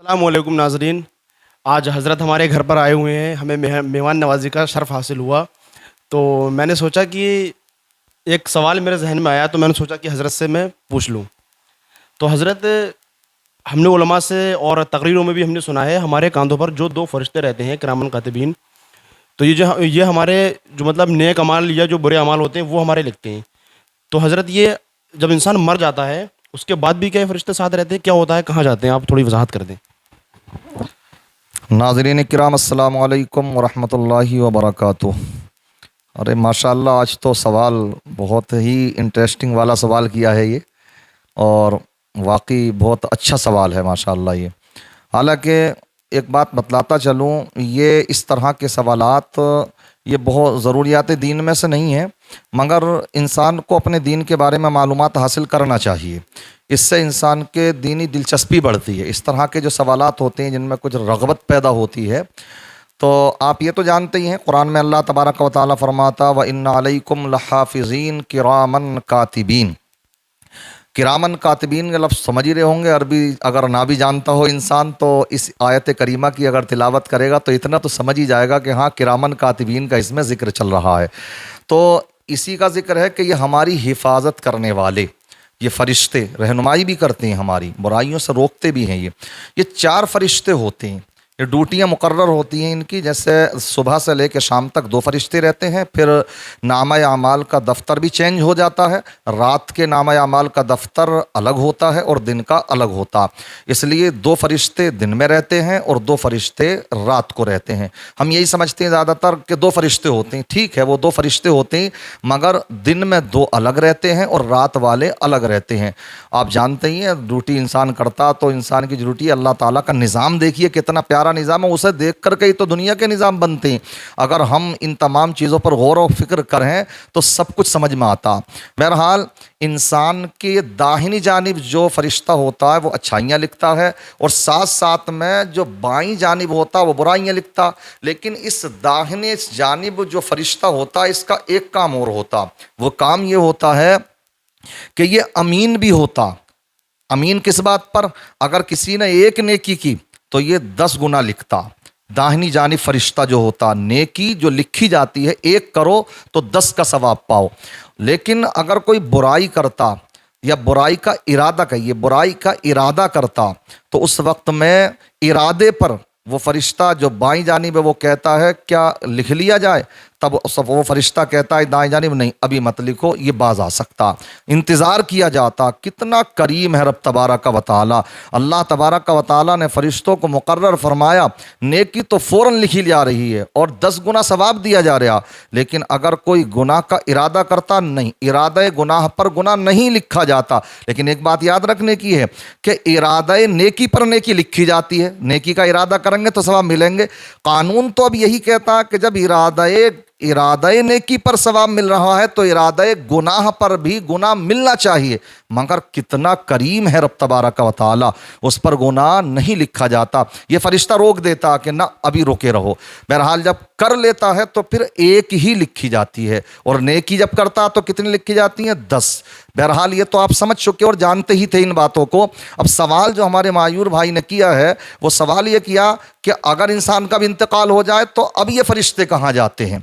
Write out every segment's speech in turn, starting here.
السلام علیکم ناظرین. آج حضرت ہمارے گھر پر آئے ہوئے ہیں, ہمیں مہمان نوازی کا شرف حاصل ہوا. تو میں نے سوچا کہ ایک سوال میرے ذہن میں آیا, تو میں نے سوچا کہ حضرت سے میں پوچھ لوں. تو حضرت, ہم نے علماء سے اور تقریروں میں بھی ہم نے سنا ہے ہمارے کاندھوں پر جو 2 فرشتے رہتے ہیں کرامن کاتبین, تو یہ ہمارے جو مطلب نیک اعمال یا جو برے اعمال ہوتے ہیں وہ ہمارے لکھتے ہیں. تو حضرت یہ جب انسان مر جاتا ہے اس کے بعد بھی کیا یہ فرشتے ساتھ رہتے ہیں, کیا ہوتا ہے, کہاں جاتے ہیں, آپ تھوڑی وضاحت کر دیں. ناظرین کرام السلام علیکم ورحمۃ اللہ وبرکاتہ. ارے ماشاء اللہ, آج تو سوال بہت ہی انٹرسٹنگ والا سوال کیا ہے یہ, اور واقعی بہت اچھا سوال ہے ماشاء اللہ یہ. حالانکہ ایک بات بتلاتا چلوں, یہ اس طرح کے سوالات یہ بہت ضروریات دین میں سے نہیں ہیں, مگر انسان کو اپنے دین کے بارے میں معلومات حاصل کرنا چاہیے. اس سے انسان کے دینی دلچسپی بڑھتی ہے. اس طرح کے جو سوالات ہوتے ہیں جن میں کچھ رغبت پیدا ہوتی ہے, تو آپ یہ تو جانتے ہی ہیں قرآن میں اللہ تبارک و تعالیٰ فرماتا وَإِنَّ عَلَيْكُمْ لَحَافِظِينَ كِرَامًا كَاتِبِينَ. کرامن کاتبین کے لفظ سمجھ ہی رہے ہوں گے. عربی اگر نہ بھی جانتا ہو انسان تو اس آیت کریمہ کی اگر تلاوت کرے گا تو اتنا تو سمجھ ہی جائے گا کہ ہاں کرامن کاتبین کا اس میں ذکر چل رہا ہے. تو اسی کا ذکر ہے کہ یہ ہماری حفاظت کرنے والے, یہ فرشتے رہنمائی بھی کرتے ہیں, ہماری برائیوں سے روکتے بھی ہیں. یہ 4 فرشتے ہوتے ہیں. یہ ڈیوٹیاں مقرر ہوتی ہیں ان کی, جیسے صبح سے لے کے شام تک 2 فرشتے رہتے ہیں. پھر نامہ اعمال کا دفتر بھی چینج ہو جاتا ہے. رات کے نامہ اعمال کا دفتر الگ ہوتا ہے اور دن کا الگ ہوتا. اس لیے 2 فرشتے دن میں رہتے ہیں اور 2 فرشتے رات کو رہتے ہیں. ہم یہی سمجھتے ہیں زیادہ تر کہ 2 فرشتے ہوتے ہیں. ٹھیک ہے, وہ 2 فرشتے ہوتے ہیں, مگر دن میں 2 الگ رہتے ہیں اور رات والے الگ رہتے ہیں. آپ جانتے ہی ہیں ڈیوٹی انسان کرتا تو انسان کی ڈیوٹی, اللہ تعالیٰ کا نظام دیکھیے کتنا پیارا نظام ہے, اسے دیکھ کر کے ہی تو دنیا کے نظام بنتے ہیں. اگر ہم ان تمام چیزوں پر غور و فکر کریں تو سب کچھ سمجھ میں آتا. بہرحال انسان کی داہنی جانب جو فرشتہ ہوتا ہے وہ اچھائیاں لکھتا ہے, اور ساتھ ساتھ میں جو بائیں جانب ہوتا ہے وہ برائیاں لکھتا. لیکن اس داہنے جانب جو فرشتہ ہوتا ہے اس کا ایک کام اور ہوتا. وہ کام یہ ہوتا ہے کہ یہ امین بھی ہوتا. امین کس بات پر؟ اگر کسی نے ایک نیکی کی تو یہ 10 گنا لکھتا. داہنی جانب فرشتہ جو ہوتا, نیکی جو لکھی جاتی ہے 1 کرو تو 10 کا ثواب پاؤ. لیکن اگر کوئی برائی کرتا یا برائی کا ارادہ, کہیے برائی کا ارادہ کرتا, تو اس وقت میں ارادے پر وہ فرشتہ جو بائیں جانب ہے وہ کہتا ہے کیا لکھ لیا جائے؟ تب وہ فرشتہ کہتا ہے دائیں جانب نہیں, ابھی مت لکھو, یہ باز آ سکتا. انتظار کیا جاتا. کتنا کریم ہے رب تبارک و تعالیٰ. اللہ تبارک و تعالیٰ نے فرشتوں کو مقرر فرمایا, نیکی تو فوراً لکھی جا رہی ہے اور 10 گنا ثواب دیا جا رہا. لیکن اگر کوئی گناہ کا ارادہ کرتا, نہیں, ارادہ گناہ پر گناہ نہیں لکھا جاتا. لیکن ایک بات یاد رکھنے کی ہے کہ ارادہ نیکی پر نیکی لکھی جاتی ہے. نیکی کا ارادہ کریں گے تو ثواب ملیں گے. قانون تو اب یہی کہتا ہے کہ جب ارادہ نیکی پر ثواب مل رہا ہے تو ارادہ گناہ پر بھی گناہ ملنا چاہیے. مگر کتنا کریم ہے رب تبارک و تعالیٰ, اس پر گناہ نہیں لکھا جاتا. یہ فرشتہ روک دیتا کہ نہ ابھی روکے رہو. بہرحال جب کر لیتا ہے تو پھر 1 ہی لکھی جاتی ہے, اور نیکی جب کرتا تو کتنی لکھی جاتی ہیں؟ 10. بہرحال یہ تو آپ سمجھ چکے اور جانتے ہی تھے ان باتوں کو. اب سوال جو ہمارے معیور بھائی نے کیا ہے, وہ سوال یہ کیا کہ اگر انسان کا بھی انتقال ہو جائے تو اب یہ فرشتے کہاں جاتے ہیں.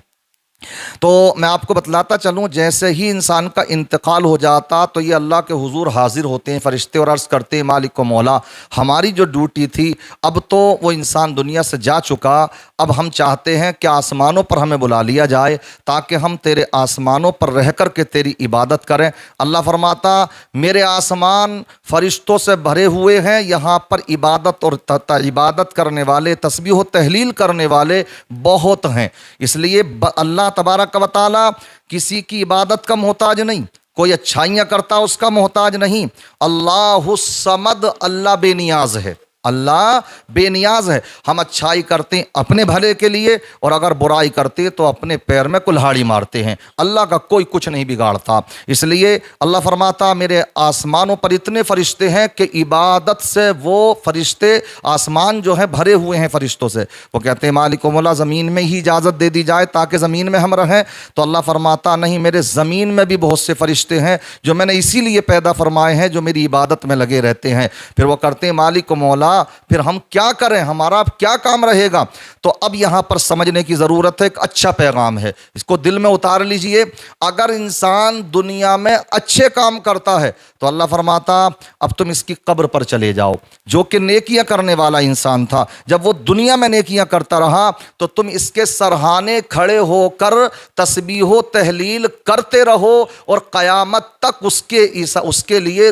تو میں آپ کو بتلاتا چلوں, جیسے ہی انسان کا انتقال ہو جاتا تو یہ اللہ کے حضور حاضر ہوتے ہیں فرشتے, اور عرض کرتے ہیں مالک و مولا, ہماری جو ڈیوٹی تھی اب تو وہ انسان دنیا سے جا چکا, اب ہم چاہتے ہیں کہ آسمانوں پر ہمیں بلا لیا جائے تاکہ ہم تیرے آسمانوں پر رہ کر کے تیری عبادت کریں. اللہ فرماتا میرے آسمان فرشتوں سے بھرے ہوئے ہیں, یہاں پر عبادت اور عبادت کرنے والے, تسبیح و تحلیل کرنے والے بہت ہیں. اس لیے اللہ تبارک و تعالیٰ کسی کی عبادت کا محتاج نہیں, کوئی اچھائیاں کرتا اس کا محتاج نہیں. اللہ الصمد, اللہ بے نیاز ہے, اللہ بے نیاز ہے. ہم اچھائی کرتے ہیں اپنے بھلے کے لیے, اور اگر برائی کرتے تو اپنے پیر میں کلہاڑی مارتے ہیں. اللہ کا کوئی کچھ نہیں بگاڑتا. اس لیے اللہ فرماتا میرے آسمانوں پر اتنے فرشتے ہیں کہ عبادت سے وہ فرشتے, آسمان جو ہے بھرے ہوئے ہیں فرشتوں سے. وہ کہتے ہیں مالک و مولا زمین میں ہی اجازت دے دی جائے تاکہ زمین میں ہم رہیں. تو اللہ فرماتا نہیں, میرے زمین میں بھی بہت سے فرشتے ہیں جو میں نے اسی لیے پیدا فرمائے ہیں, جو میری عبادت میں لگے رہتے ہیں. پھر وہ کرتے ہیں مالک و مولا اللہ پھر ہم کیا کریں, ہمارا اب کیا کام رہے گا. تو اب یہاں پر سمجھنے کی ضرورت ہے, ایک اچھا پیغام ہے, اس کو دل میں اتار لیجئے. اگر انسان دنیا میں اچھے کام کرتا ہے تو اللہ فرماتا اب تم اس کی قبر پر چلے جاؤ. جو کہ نیکیاں کرنے والا انسان تھا, جب وہ دنیا میں نیکیاں کرتا رہا تو تم اس کے سرہانے کھڑے ہو کر تسبیح و تہلیل کرتے رہو اور قیامت تک اس کے لیے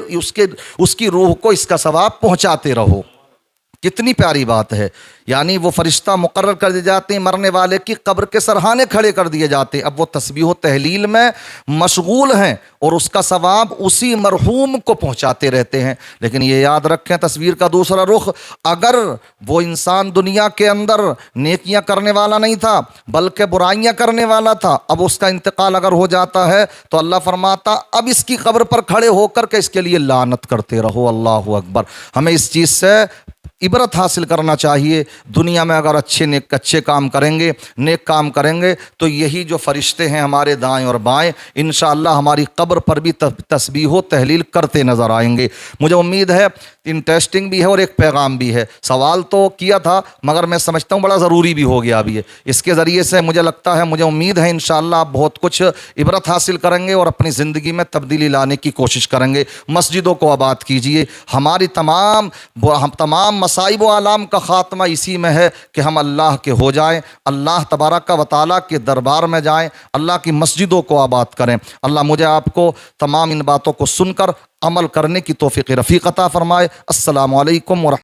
اس کی روح کو اس کا ثواب پہنچاتے رہو. کتنی پیاری بات ہے. یعنی وہ فرشتہ مقرر کر دیے جاتے ہیں, مرنے والے کی قبر کے سرہانے کھڑے کر دیے جاتے ہیں. اب وہ تسبیح و تہلیل میں مشغول ہیں اور اس کا ثواب اسی مرحوم کو پہنچاتے رہتے ہیں. لیکن یہ یاد رکھیں تصویر کا دوسرا رخ, اگر وہ انسان دنیا کے اندر نیکیاں کرنے والا نہیں تھا بلکہ برائیاں کرنے والا تھا, اب اس کا انتقال اگر ہو جاتا ہے تو اللہ فرماتا اب اس کی قبر پر کھڑے ہو کر کے اس کے لیے لعنت کرتے رہو. اللہ اکبر. ہمیں اس چیز سے عبرت حاصل کرنا چاہیے. دنیا میں اگر اچھے کام کریں گے, نیک کام کریں گے, تو یہی جو فرشتے ہیں ہمارے دائیں اور بائیں انشاءاللہ ہماری قبر پر بھی تسبیح و تہلیل کرتے نظر آئیں گے. مجھے امید ہے انٹرسٹنگ بھی ہے اور ایک پیغام بھی ہے. سوال تو کیا تھا مگر میں سمجھتا ہوں بڑا ضروری بھی ہو گیا ابھی. اس کے ذریعے سے مجھے لگتا ہے, مجھے امید ہے انشاءاللہ آپ بہت کچھ عبرت حاصل کریں گے اور اپنی زندگی میں تبدیلی لانے کی کوشش کریں گے. مسجدوں کو آباد کیجئے. ہماری تمام مصائب و آلام کا خاتمہ اسی میں ہے کہ ہم اللہ کے ہو جائیں, اللہ تبارک و تعالیٰ کے دربار میں جائیں, اللہ کی مسجدوں کو آباد کریں. اللہ مجھے آپ کو تمام ان باتوں کو سن کر عمل کرنے کی توفیق رفیق عطا فرمائے. السلام علیکم ورحمۃ